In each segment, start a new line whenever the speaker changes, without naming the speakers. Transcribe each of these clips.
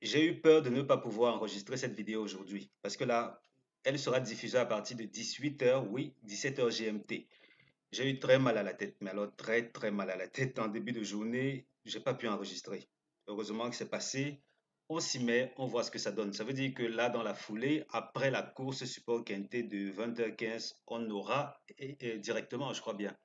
J'ai eu peur de ne pas pouvoir enregistrer cette vidéo aujourd'hui parce que là, elle sera diffusée à partir de 18 h, oui, 17 h GMT. J'ai eu très mal à la tête, mais alors très mal à la tête en début de journée, j'ai pas pu enregistrer. Heureusement que c'est passé. On s'y met, on voit ce que ça donne. Ça veut dire que là, dans la foulée, après la course support quintet de 20 h 15, on aura directement, je crois bien.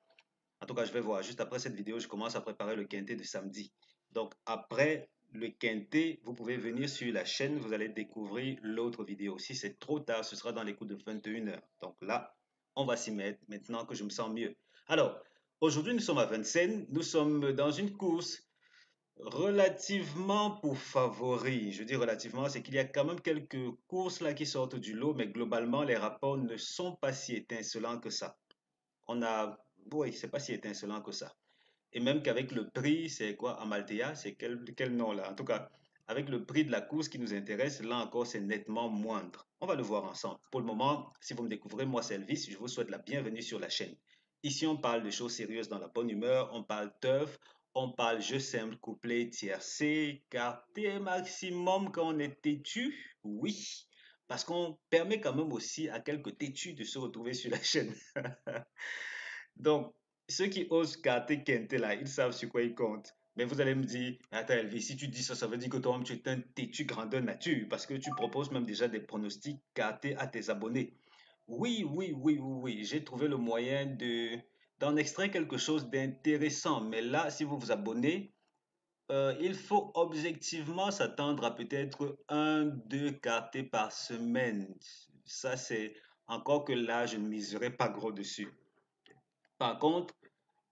En tout cas, je vais voir. Juste après cette vidéo, je commence à préparer le quintet de samedi. Donc, après le quintet, vous pouvez venir sur la chaîne, vous allez découvrir l'autre vidéo. Si c'est trop tard, ce sera dans les coups de 21 h. Donc là, on va s'y mettre maintenant que je me sens mieux. Alors, aujourd'hui, nous sommes à Vincennes. Nous sommes dans une course relativement pour favoris. Je dis relativement, c'est qu'il y a quand même quelques courses là qui sortent du lot, mais globalement, les rapports ne sont pas si étincelants que ça. On a, oui, c'est pas si étincelant que ça. Et même qu'avec le prix, c'est quoi, Amalthea, c'est quel nom là? En tout cas, avec le prix de la course qui nous intéresse, là encore, c'est nettement moindre. On va le voir ensemble. Pour le moment, si vous me découvrez, moi, c'est Elvis, je vous souhaite la bienvenue sur la chaîne. Ici, on parle de choses sérieuses dans la bonne humeur, on parle teuf, on parle jeu simple, couplet, tiercé, quartier maximum quand on est têtu, oui. Parce qu'on permet quand même aussi à quelques têtus de se retrouver sur la chaîne. Donc, ceux qui osent carter Kente là, ils savent sur quoi ils comptent. Mais vous allez me dire, attends Elvis, si tu dis ça, ça veut dire que toi-même tu es un têtu grandeur nature, parce que tu proposes même déjà des pronostics cartés à tes abonnés. Oui, j'ai trouvé le moyen d'en extraire quelque chose d'intéressant. Mais là, si vous vous abonnez, il faut objectivement s'attendre à peut-être un, deux cartés par semaine. Ça, c'est encore que là, je ne miserai pas gros dessus. Par contre,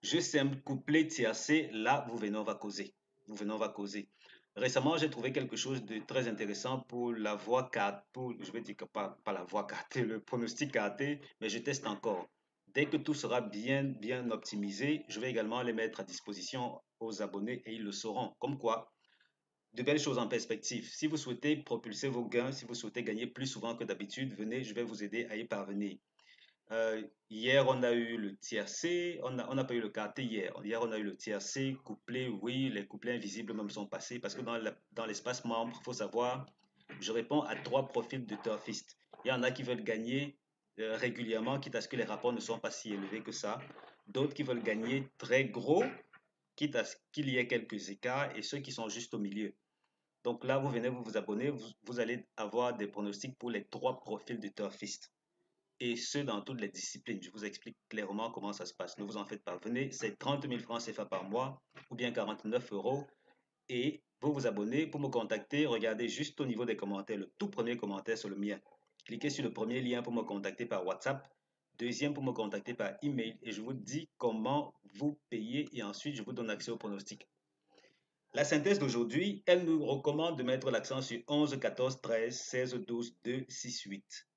je simple, couplet, tiercé, là, vous venez, on va causer. Vous venez, on va causer. Récemment, j'ai trouvé quelque chose de très intéressant pour la voix 4, pour, je vais dire que pas la voix 4, le pronostic carté, mais je teste encore. Dès que tout sera bien optimisé, je vais également les mettre à disposition aux abonnés et ils le sauront. Comme quoi, de belles choses en perspective. Si vous souhaitez propulser vos gains, si vous souhaitez gagner plus souvent que d'habitude, venez, je vais vous aider à y parvenir. Hier, on a eu le tiercé, on n'a pas eu le quartet hier. Hier, on a eu le tiercé, couplet, oui, les couplets invisibles même sont passés parce que dans l'espace membre, il faut savoir, je réponds à trois profils de turfistes. Il y en a qui veulent gagner régulièrement, quitte à ce que les rapports ne soient pas si élevés que ça. D'autres qui veulent gagner très gros, quitte à ce qu'il y ait quelques écarts, et ceux qui sont juste au milieu. Donc là, vous venez, vous vous abonnez, vous allez avoir des pronostics pour les trois profils de turfistes et ce dans toutes les disciplines. Je vous explique clairement comment ça se passe. Ne vous en faites pas. Venez, c'est 30 000 francs CFA par mois ou bien 49 euros et vous vous abonnez pour me contacter. Regardez juste au niveau des commentaires. Le tout premier commentaire, c'est le mien. Cliquez sur le premier lien pour me contacter par WhatsApp. Deuxième pour me contacter par email et je vous dis comment vous payer et ensuite je vous donne accès au pronostic. La synthèse d'aujourd'hui, elle nous recommande de mettre l'accent sur 11, 14, 13, 16, 12, 2, 6, 8.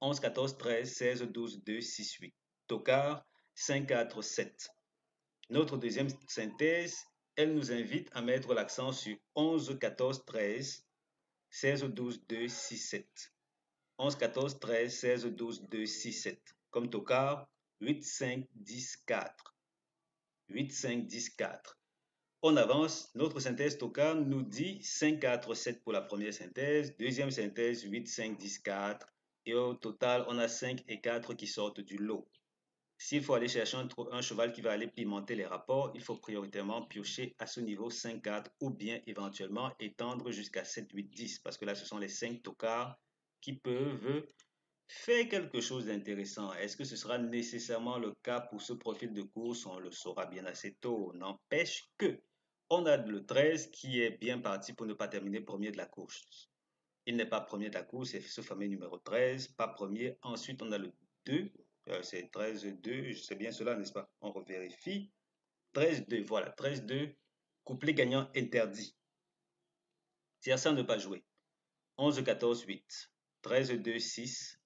11, 14, 13, 16, 12, 2, 6, 8. Tocard, 5, 4, 7. Notre deuxième synthèse, elle nous invite à mettre l'accent sur 11, 14, 13, 16, 12, 2, 6, 7. 11, 14, 13, 16, 12, 2, 6, 7. Comme Tocard, 8, 5, 10, 4. 8, 5, 10, 4. On avance, notre synthèse Tocard nous dit 5, 4, 7 pour la première synthèse, deuxième synthèse 8, 5, 10, 4, et au total on a 5 et 4 qui sortent du lot. S'il faut aller chercher un cheval qui va aller pimenter les rapports, il faut prioritairement piocher à ce niveau 5, 4 ou bien éventuellement étendre jusqu'à 7, 8, 10 parce que là ce sont les 5 tocards qui peuvent faire quelque chose d'intéressant. Est-ce que ce sera nécessairement le cas pour ce profil de course? On le saura bien assez tôt. N'empêche que on a le 13 qui est bien parti pour ne pas terminer premier de la course. Il n'est pas premier de la course, c'est ce fameux numéro 13, pas premier. Ensuite, on a le 2, c'est 13-2, c'est bien cela, n'est-ce pas? On revérifie. 13-2, voilà, 13-2, couplet gagnant interdit. C'est à ne pas jouer. 11-14-8, 13-2-6,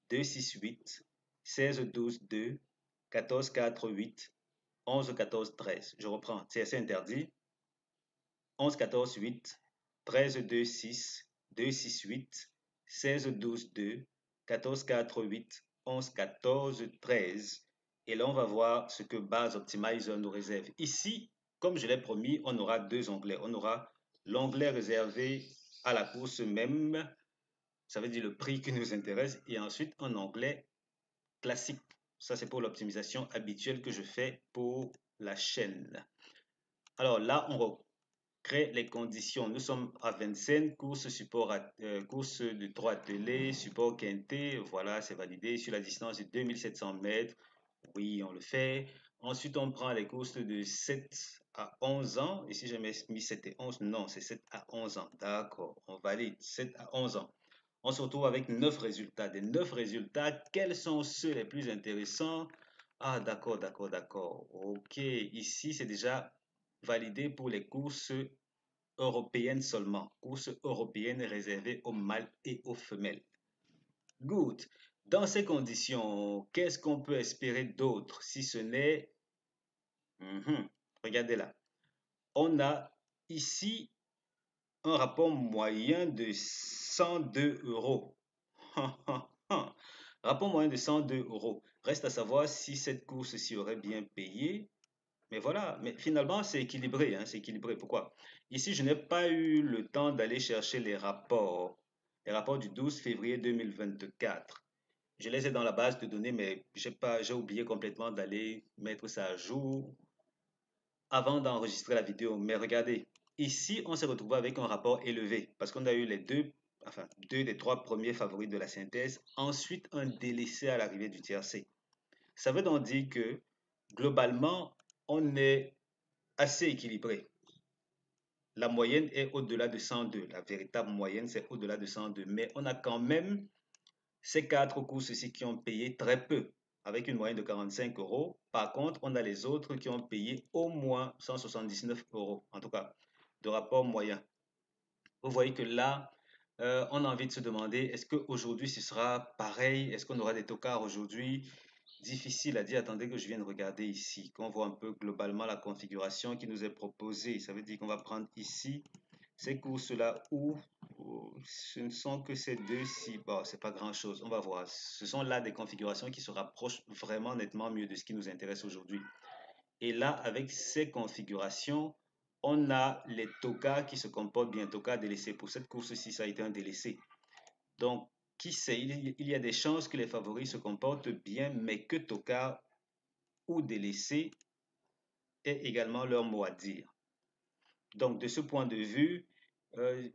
2-6-8, 16-12-2, 14-4-8, 11-14-13. Je reprends, c'est interdit. 11-14-8, 13-2-6, 2-6-8, 16-12-2, 14-4-8, 11-14-13. Et là, on va voir ce que Base Optimizer nous réserve. Ici, comme je l'ai promis, on aura deux onglets. On aura l'onglet réservé à la course même, ça veut dire le prix qui nous intéresse, et ensuite un onglet classique. Ça, c'est pour l'optimisation habituelle que je fais pour la chaîne. Alors là, on crée les conditions. Nous sommes à Vincennes, course, course de 3 attelés, support quinté. Voilà, c'est validé sur la distance de 2700 mètres. Oui, on le fait. Ensuite, on prend les courses de 7 à 11 ans. Ici, j'ai mis 7 et 11. Non, c'est 7 à 11 ans. D'accord, on valide 7 à 11 ans. On se retrouve avec 9 résultats. Des 9 résultats, quels sont ceux les plus intéressants? Ah, d'accord, d'accord, d'accord. Ok, ici, c'est déjà validé pour les courses européennes seulement. Courses européennes réservées aux mâles et aux femelles. Good. Dans ces conditions, qu'est-ce qu'on peut espérer d'autre si ce n'est... Regardez là. On a ici un rapport moyen de 102 euros. Rapport moyen de 102 euros. Reste à savoir si cette course-ci aurait bien payé. Mais voilà, mais finalement, c'est équilibré, hein, c'est équilibré. Pourquoi? Ici, je n'ai pas eu le temps d'aller chercher les rapports du 12 février 2024. Je les ai dans la base de données, mais j'ai oublié complètement d'aller mettre ça à jour avant d'enregistrer la vidéo. Mais regardez, ici, on s'est retrouvé avec un rapport élevé parce qu'on a eu deux des trois premiers favoris de la synthèse, ensuite un délaissé à l'arrivée du tiercé. Ça veut donc dire que globalement, on est assez équilibré. La moyenne est au-delà de 102. La véritable moyenne, c'est au-delà de 102. Mais on a quand même ces quatre courses-ci qui ont payé très peu, avec une moyenne de 45 euros. Par contre, on a les autres qui ont payé au moins 179 euros, en tout cas, de rapport moyen. Vous voyez que là, on a envie de se demander, est-ce qu'aujourd'hui ce sera pareil? Est-ce qu'on aura des tocards aujourd'hui? Difficile à dire. Attendez que je vienne regarder ici, qu'on voit un peu globalement la configuration qui nous est proposée. Ça veut dire qu'on va prendre ici ces courses-là où ce ne sont que ces deux-ci. Bon, c'est pas grand-chose. On va voir. Ce sont là des configurations qui se rapprochent vraiment nettement mieux de ce qui nous intéresse aujourd'hui. Et là, avec ces configurations, on a les tokas qui se comportent bien. Toka délaissé. Pour cette course-ci, ça a été un délaissé. Donc, qui sait, il y a des chances que les favoris se comportent bien, mais que Toka ou délaissé aient également leur mot à dire. Donc, de ce point de vue, euh,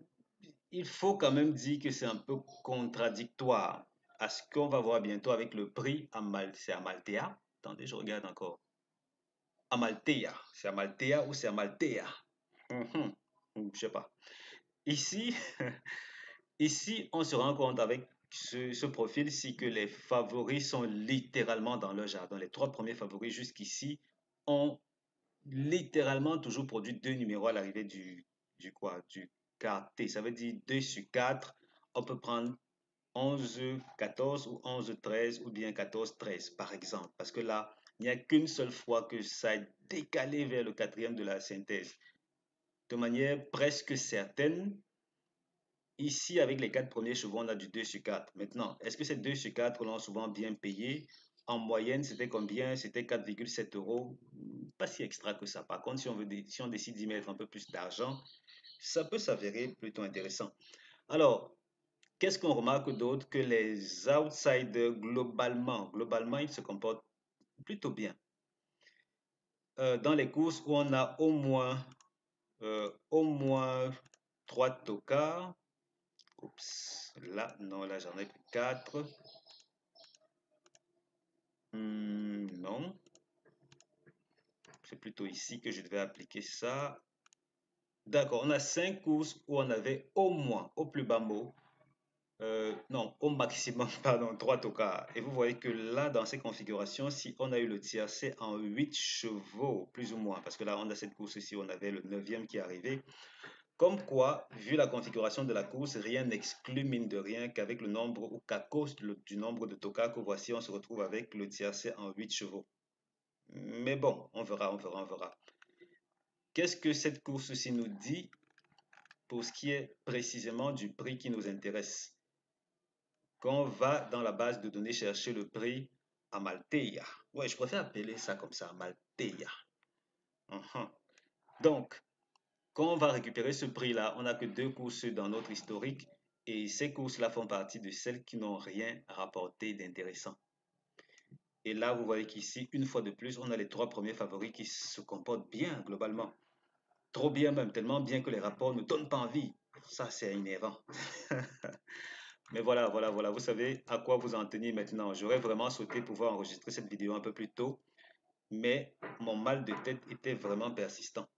il faut quand même dire que c'est un peu contradictoire à ce qu'on va voir bientôt avec le prix à c'est à Maltea. Attendez, je regarde encore. À Maltea. C'est à Maltea ou c'est à Maltea? Je sais pas. Ici, ici, on se rend compte avec ce profil-ci que les favoris sont littéralement dans leur jardin. Les trois premiers favoris jusqu'ici ont littéralement toujours produit deux numéros à l'arrivée du quoi? Du quarté. Ça veut dire 2 sur 4. On peut prendre 11-14 ou 11-13 ou bien 14-13 par exemple. Parce que là, il n'y a qu'une seule fois que ça a décalé vers le quatrième de la synthèse. De manière presque certaine, ici, avec les quatre premiers chevaux, on a du 2 sur 4. Maintenant, est-ce que ces 2 sur 4 l'ont souvent bien payé? En moyenne, c'était combien? C'était 4,7 euros. Pas si extra que ça. Par contre, si on décide d'y mettre un peu plus d'argent, ça peut s'avérer plutôt intéressant. Alors, qu'est-ce qu'on remarque d'autre? Que les outsiders, globalement, ils se comportent plutôt bien. Dans les courses où on a au moins 3 tocards. Oups, là, non, là j'en ai que 4. Non, c'est plutôt ici que je devais appliquer ça. D'accord, on a 5 courses où on avait au moins, au plus bas mot, non, au maximum, pardon, 3 tocards. Et vous voyez que là, dans ces configurations, si on a eu le tiercé en 8 chevaux, plus ou moins, parce que là, on a cette course-ci, on avait le 9e qui est arrivé. Comme quoi, vu la configuration de la course, rien n'exclut mine de rien qu'avec le nombre ou qu'à cause du nombre de tocards que voici, on se retrouve avec le tiercé en 8 chevaux. Mais bon, on verra, on verra, on verra. Qu'est-ce que cette course-ci nous dit pour ce qui est précisément du prix qui nous intéresse? Quand on va dans la base de données chercher le prix à Malteia. Ouais, je préfère appeler ça comme ça, Malteia. Donc, Quand on va récupérer ce prix-là, on n'a que deux courses dans notre historique et ces courses-là font partie de celles qui n'ont rien rapporté d'intéressant. Et là, vous voyez qu'ici, une fois de plus, on a les trois premiers favoris qui se comportent bien globalement. Trop bien même, tellement bien que les rapports ne donnent pas envie. Ça, c'est inhérent. Mais voilà, vous savez à quoi vous en tenir maintenant. J'aurais vraiment souhaité pouvoir enregistrer cette vidéo un peu plus tôt, mais mon mal de tête était vraiment persistant.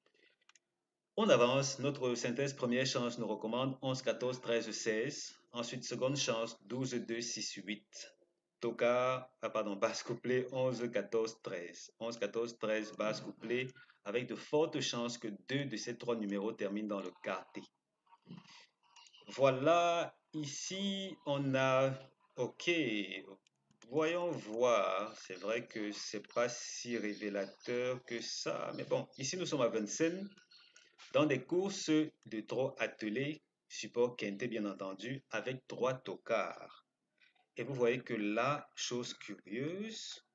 On avance, notre synthèse première chance nous recommande 11, 14, 13, 16. Ensuite, seconde chance, 12, 2, 6, 8. Toka, basse couplée, 11, 14, 13. 11, 14, 13, basse couplée, avec de fortes chances que deux de ces trois numéros terminent dans le quartet. Voilà, ici on a, ok, voyons voir, c'est vrai que c'est pas si révélateur que ça, mais bon, ici nous sommes à Vincennes, dans des courses de trot attelé, support quintet bien entendu, avec trois tocards. Et vous voyez que la chose curieuse,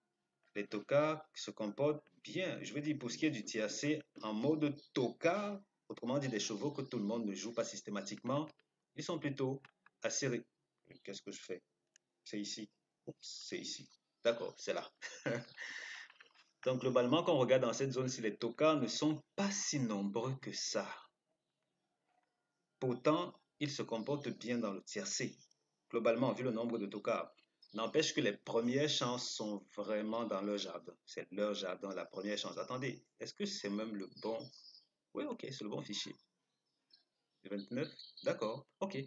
les tocards se comportent bien. Je veux dire, pour ce qui est du tiercé, en mode tocard, autrement dit des chevaux que tout le monde ne joue pas systématiquement, ils sont plutôt assez. Qu'est-ce que je fais? C'est ici. C'est ici. D'accord, c'est là. Donc, globalement, quand on regarde dans cette zone-ci, les tocards ne sont pas si nombreux que ça. Pourtant, ils se comportent bien dans le tiercé, globalement, vu le nombre de tocards. N'empêche que les premières chances sont vraiment dans leur jardin. C'est leur jardin, la première chance. Attendez, est-ce que c'est même le bon? Oui, ok, c'est le bon fichier. Le 29, d'accord, ok.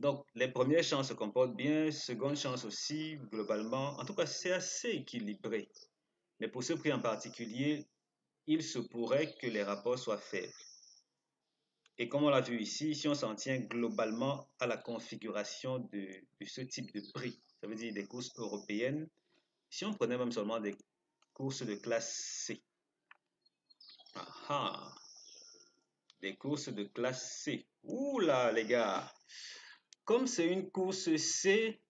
Donc, les premières chances se comportent bien, seconde chance aussi, globalement. En tout cas, c'est assez équilibré. Mais pour ce prix en particulier, il se pourrait que les rapports soient faibles. Et comme on l'a vu ici, si on s'en tient globalement à la configuration de ce type de prix, ça veut dire des courses européennes, si on prenait même seulement des courses de classe C, ah, des courses de classe C, ouh là les gars, comme c'est une course C,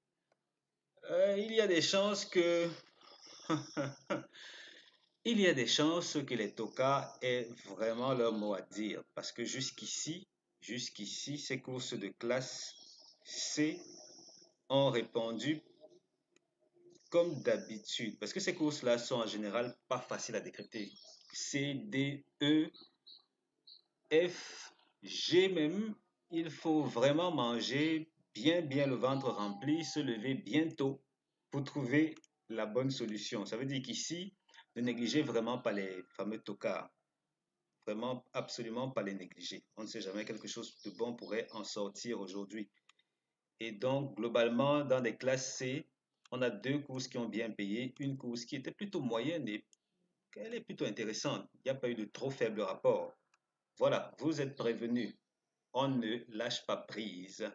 il y a des chances que il y a des chances que les tocards aient vraiment leur mot à dire parce que jusqu'ici, ces courses de classe C ont répondu comme d'habitude, parce que ces courses-là sont en général pas faciles à décrypter. C, D, E, F, G même, il faut vraiment manger bien le ventre rempli, se lever bientôt pour trouver la bonne solution. Ça veut dire qu'ici, ne négligez vraiment pas les fameux tocards. Vraiment, absolument pas les négliger. On ne sait jamais, quelque chose de bon pourrait en sortir aujourd'hui. Et donc, globalement, dans des classes C, on a deux courses qui ont bien payé, une course qui était plutôt moyenne et elle est plutôt intéressante. Il n'y a pas eu de trop faible rapport. Voilà, vous êtes prévenus. On ne lâche pas prise.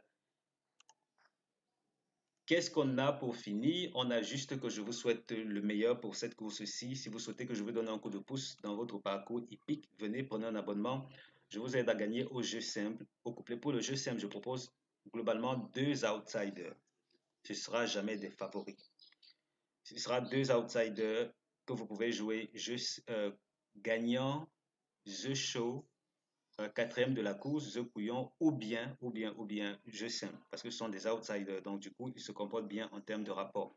Qu'est-ce qu'on a pour finir? On a juste que je vous souhaite le meilleur pour cette course-ci. Si vous souhaitez que je vous donne un coup de pouce dans votre parcours hippique, venez, prenez un abonnement. Je vous aide à gagner au jeu simple. Au couplet pour le jeu simple, je propose globalement deux outsiders. Ce ne sera jamais des favoris. Ce sera deux outsiders que vous pouvez jouer jeu gagnant, jeu chaud, quatrième de la course, jeu couillon, ou bien jeu simple, parce que ce sont des outsiders, donc du coup, ils se comportent bien en termes de rapport.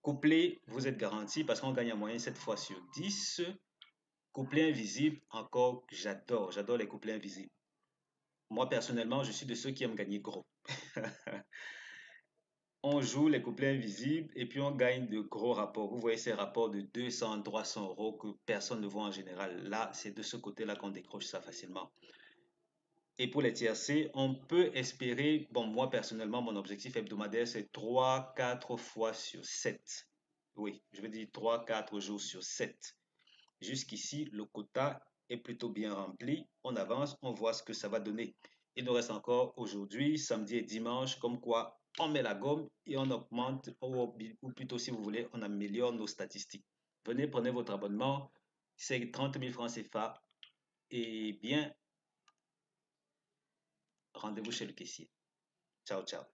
Couplet, vous êtes garanti parce qu'on gagne en moyenne 7 fois sur 10. Couplet invisible, encore, j'adore les couplets invisibles. Moi, personnellement, je suis de ceux qui aiment gagner gros. On joue les couplets invisibles et puis on gagne de gros rapports. Vous voyez ces rapports de 200, 300 euros que personne ne voit en général. Là, c'est de ce côté-là qu'on décroche ça facilement. Et pour les tiercés, on peut espérer, bon, moi personnellement, mon objectif hebdomadaire, c'est 3-4 fois sur 7. Oui, je veux dire 3-4 jours sur 7. Jusqu'ici, le quota est plutôt bien rempli. On avance, on voit ce que ça va donner. Il nous reste encore aujourd'hui, samedi et dimanche, comme quoi on met la gomme et on augmente, ou plutôt si vous voulez, on améliore nos statistiques. Venez, prenez votre abonnement, c'est 30 000 francs CFA et bien, rendez-vous chez le caissier. Ciao, ciao.